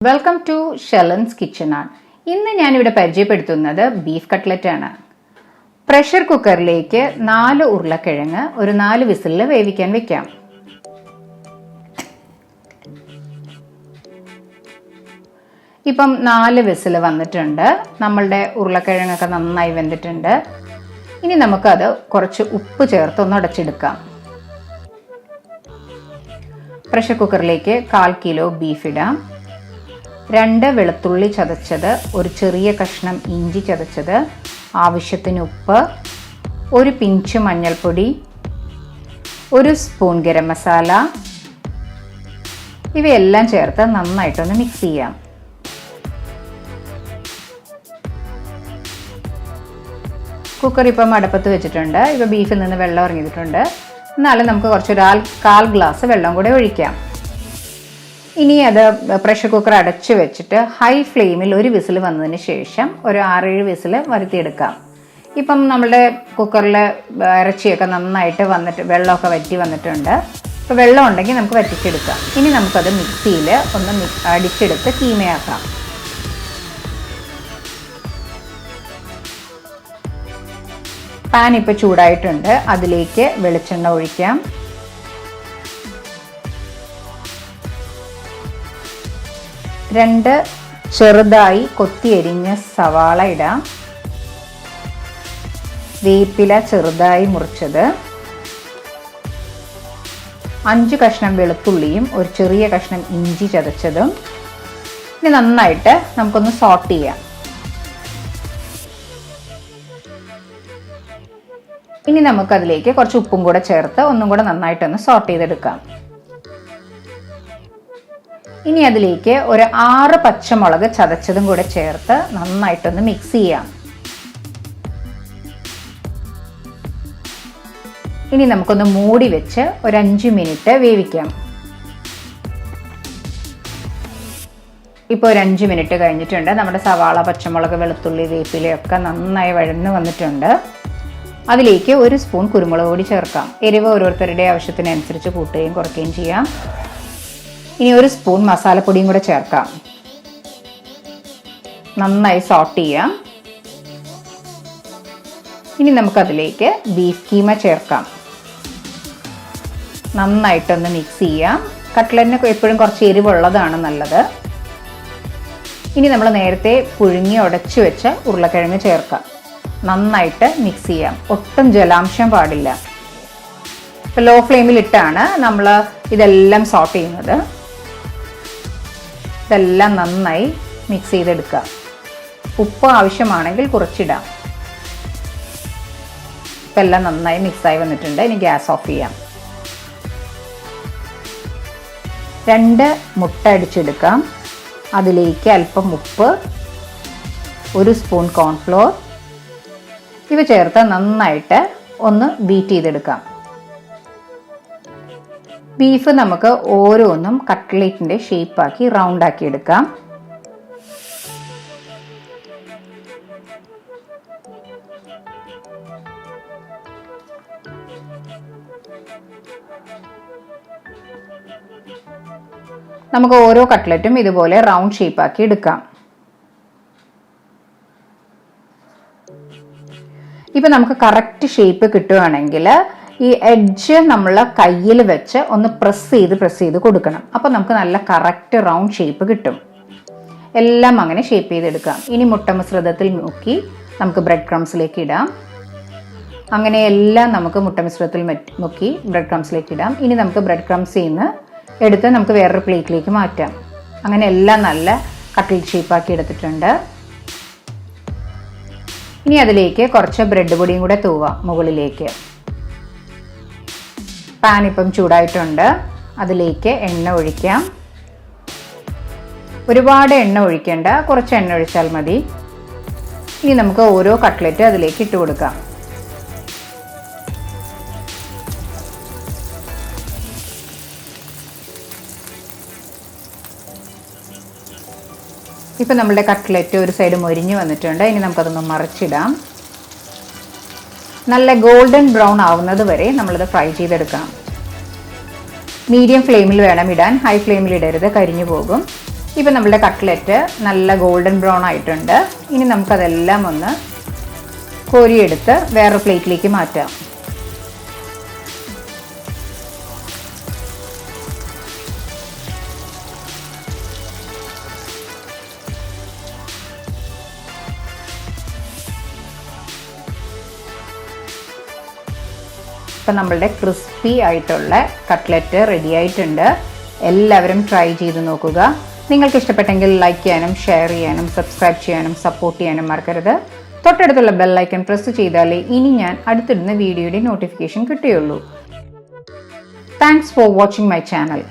Welcome to ഷെലൻസ് kitchen ആണ്. ഇന്ന് ഞാനിവിടെ പരിചയപ്പെടുത്തുന്നത് ബീഫ് കട്ട്ലറ്റ് ആണ്. പ്രഷർ കുക്കറിലേക്ക് 4 ഉരുളക്കിഴങ്ങ് ഒരു 4 വിസിലിൽ വേവിക്കാൻ വെക്കാം. ഇപ്പം 4 വിസിൽ വന്നിട്ടുണ്ട്. നമ്മളുടെ ഉരുളക്കിഴങ്ങൊക്കെ നന്നായി വെന്തിട്ടുണ്ട്. ഇനി നമുക്കത് കുറച്ച് ഉപ്പ് ചേർത്ത് ഒന്ന് ഉടച്ചെടുക്കാം. പ്രഷർ കുക്കറിലേക്ക് 1/4 കിലോ ബീഫ് ഇടാം. 2 വെളുത്തുള്ളി ചതച്ചത്, ഒരു ചെറിയ കഷ്ണം ഇഞ്ചി ചതച്ചത്, ആവശ്യത്തിന് ഉപ്പ്, ഒരു പിഞ്ച് മഞ്ഞൾപ്പൊടി, 1 സ്പൂൺ ഗരം മസാല, ഇവയെല്ലാം ചേർത്ത് നന്നായിട്ടൊന്ന് മിക്സ് ചെയ്യാം. കുക്കർ ഇപ്പം അടുപ്പത്ത് വെച്ചിട്ടുണ്ട്. ഇപ്പോൾ ബീഫിൽ നിന്ന് വെള്ളം ഇറങ്ങിയിട്ടുണ്ട്. എന്നാലും നമുക്ക് കുറച്ചൊരു 1/4 ഗ്ലാസ് വെള്ളം കൂടെ ഒഴിക്കാം. ഇനി അത് പ്രഷർ കുക്കർ അടച്ചു വെച്ചിട്ട് ഹൈ ഫ്ലെയിമിൽ 1 വിസിൽ വന്നതിന് ശേഷം ഒരു 6-7 വിസിൽ വരുത്തിയെടുക്കാം. ഇപ്പം നമ്മുടെ കുക്കറിൽ ഇറച്ചിയൊക്കെ നന്നായിട്ട് വന്നിട്ട് വെള്ളമൊക്കെ വറ്റി വന്നിട്ടുണ്ട്. ഇപ്പോൾ വെള്ളം ഉണ്ടെങ്കിൽ നമുക്ക് വറ്റിച്ചെടുക്കാം. ഇനി നമുക്കത് മിക്സിയിൽ ഒന്ന് അടിച്ചെടുത്ത് കീമയാക്കാം. പാൻ ഇപ്പോൾ ചൂടായിട്ടുണ്ട്. അതിലേക്ക് വെളിച്ചെണ്ണ ഒഴിക്കാം. രണ്ട് ചെറുതായി കൊത്തിയരിഞ്ഞ സവാള ഇടാം. വേപ്പില ചെറുതായി മുറിച്ചത്, 5 കഷ്ണം വെളുത്തുള്ളിയും ഒരു ചെറിയ കഷ്ണം ഇഞ്ചി ചതച്ചതും. ഇനി നന്നായിട്ട് നമുക്കൊന്ന് സോട്ട് ചെയ്യാം. ഇനി നമുക്കതിലേക്ക് കുറച്ച് ഉപ്പും കൂടെ ചേർത്ത് ഒന്നും കൂടെ നന്നായിട്ടൊന്ന് സോട്ട് ചെയ്തെടുക്കാം. ഇനി അതിലേക്ക് ഒരു 6 പച്ചമുളക് ചതച്ചതും കൂടെ ചേർത്ത് നന്നായിട്ടൊന്ന് മിക്സ് ചെയ്യാം. ഇനി നമുക്കൊന്ന് മൂടി വെച്ച് ഒരു 5 മിനിറ്റ് വേവിക്കാം. ഇപ്പോൾ ഒരു 5 മിനിറ്റ് കഴിഞ്ഞിട്ടുണ്ട്. നമ്മുടെ സവാള, പച്ചമുളക്, വെളുത്തുള്ളി, വേപ്പിലയൊക്കെ നന്നായി വഴന്ന് വന്നിട്ടുണ്ട്. അതിലേക്ക് 1 സ്പൂൺ കുരുമുളക് പൊടി ചേർക്കാം. എരിവ് ഓരോരുത്തരുടെ ആവശ്യത്തിനനുസരിച്ച് കൂട്ടുകയും കുറയ്ക്കുകയും ചെയ്യാം. ഇനി 1 സ്പൂൺ മസാലപ്പൊടിയും കൂടെ ചേർക്കാം. നന്നായി സോട്ട് ചെയ്യാം. ഇനി നമുക്കതിലേക്ക് ബീഫ് കീമ ചേർക്കാം. നന്നായിട്ടൊന്ന് മിക്സ് ചെയ്യാം. കട്ട്ലറ്റിന് എപ്പോഴും കുറച്ച് എരിവുള്ളതാണ് നല്ലത്. ഇനി നമ്മൾ നേരത്തെ പുഴുങ്ങി ഉടച്ചു വെച്ച ഉരുളക്കിഴങ്ങ് ചേർക്കാം. നന്നായിട്ട് മിക്സ് ചെയ്യാം. ഒട്ടും ജലാംശം പാടില്ല. ഇപ്പോൾ ലോ ഫ്ലെയിമിലിട്ടാണ് നമ്മൾ ഇതെല്ലാം സോട്ട് ചെയ്യുന്നത്. ഇതെല്ലാം നന്നായി മിക്സ് ചെയ്തെടുക്കുക. ഉപ്പ് ആവശ്യമാണെങ്കിൽ കുറച്ചിടാം. ഇപ്പം എല്ലാം നന്നായി മിക്സായി വന്നിട്ടുണ്ട്. ഇനി ഗ്യാസ് ഓഫ് ചെയ്യാം. 2 മുട്ട അടിച്ചെടുക്കാം. അതിലേക്ക് അല്പം ഉപ്പ്, 1 സ്പൂൺ കോൺഫ്ലോർ ഇവ ചേർത്ത് നന്നായിട്ട് ഒന്ന് ബീറ്റ് ചെയ്തെടുക്കാം. ബീഫ് നമുക്ക് ഓരോന്നും കട്ട്ലേറ്റിൻ്റെ ഷേപ്പാക്കി റൗണ്ടാക്കി എടുക്കാം. നമുക്ക് ഓരോ കട്ട്ലറ്റും ഇതുപോലെ റൗണ്ട് ഷേപ്പാക്കി എടുക്കാം. ഇപ്പം നമുക്ക് കറക്റ്റ് ഷേപ്പ് കിട്ടുകയാണെങ്കിൽ ഈ എഡ്ജ് നമ്മൾ കയ്യിൽ വെച്ച് ഒന്ന് പ്രസ് ചെയ്ത് കൊടുക്കണം. അപ്പോൾ നമുക്ക് നല്ല കറക്റ്റ് റൗണ്ട് ഷേപ്പ് കിട്ടും. എല്ലാം അങ്ങനെ ഷേപ്പ് ചെയ്തെടുക്കാം. ഇനി മുട്ട മിശ്രിതത്തിൽ മുക്കി നമുക്ക് ബ്രെഡ് ക്രംസിലേക്ക് ഇടാം. അങ്ങനെ എല്ലാം നമുക്ക് മുട്ട മിശ്രിതത്തിൽ മുക്കി ബ്രെഡ് ക്രംസിലേക്ക് ഇടാം. ഇനി നമുക്ക് ബ്രെഡ് ക്രംസിൽ നിന്ന് എടുത്ത് നമുക്ക് വേറൊരു പ്ലേറ്റിലേക്ക് മാറ്റാം. അങ്ങനെ എല്ലാം നല്ല കട്ട്ലറ്റ് ഷേപ്പാക്കി എടുത്തിട്ടുണ്ട്. ഇനി അതിലേക്ക് കുറച്ച് ബ്രെഡ് പൊടിയും കൂടെ തൂവാം മുകളിലേക്ക്. പാൻ ഇപ്പം ചൂടായിട്ടുണ്ട്. അതിലേക്ക് എണ്ണ ഒഴിക്കാം. ഒരുപാട് എണ്ണ ഒഴിക്കേണ്ട, കുറച്ച് എണ്ണ ഒഴിച്ചാൽ മതി. ഇനി നമുക്ക് ഓരോ കട്ട്ലറ്റ് അതിലേക്ക് ഇട്ട് കൊടുക്കാം. ഇപ്പം നമ്മളുടെ കട്ട്ലറ്റ് ഒരു സൈഡ് മൊരിഞ്ഞ് വന്നിട്ടുണ്ട്. ഇനി നമുക്കതൊന്ന് മറിച്ചിടാം. നല്ല ഗോൾഡൻ ബ്രൗൺ ആവുന്നത് വരെ നമ്മളിത് ഫ്രൈ ചെയ്തെടുക്കണം. മീഡിയം ഫ്ലെയിമിൽ വേണം ഇടാൻ, ഹൈ ഫ്ലെയിമിൽ ഇടരുത്, കരിഞ്ഞു പോകും. ഇപ്പം നമ്മുടെ കട്ട്ലറ്റ് നല്ല ഗോൾഡൻ ബ്രൗൺ ആയിട്ടുണ്ട്. ഇനി നമുക്കതെല്ലാം ഒന്ന് കോരിയെടുത്ത് വേറെ പ്ലേറ്റിലേക്ക് മാറ്റാം. ഇപ്പം നമ്മളുടെ ക്രിസ്പി ആയിട്ടുള്ള കട്ട്ലറ്റ് റെഡി ആയിട്ടുണ്ട്. എല്ലാവരും ട്രൈ ചെയ്ത് നോക്കുക. നിങ്ങൾക്ക് ഇഷ്ടപ്പെട്ടെങ്കിൽ ലൈക്ക് ചെയ്യാനും ഷെയർ ചെയ്യാനും സബ്സ്ക്രൈബ് ചെയ്യാനും സപ്പോർട്ട് ചെയ്യാനും മറക്കരുത്. തൊട്ടടുത്തുള്ള ബെൽ ഐക്കൺ പ്രസ് ചെയ്താലേ ഇനി ഞാൻ അടുത്തിടുന്ന വീഡിയോയുടെ നോട്ടിഫിക്കേഷൻ കിട്ടുകയുള്ളൂ. Thanks for watching my channel.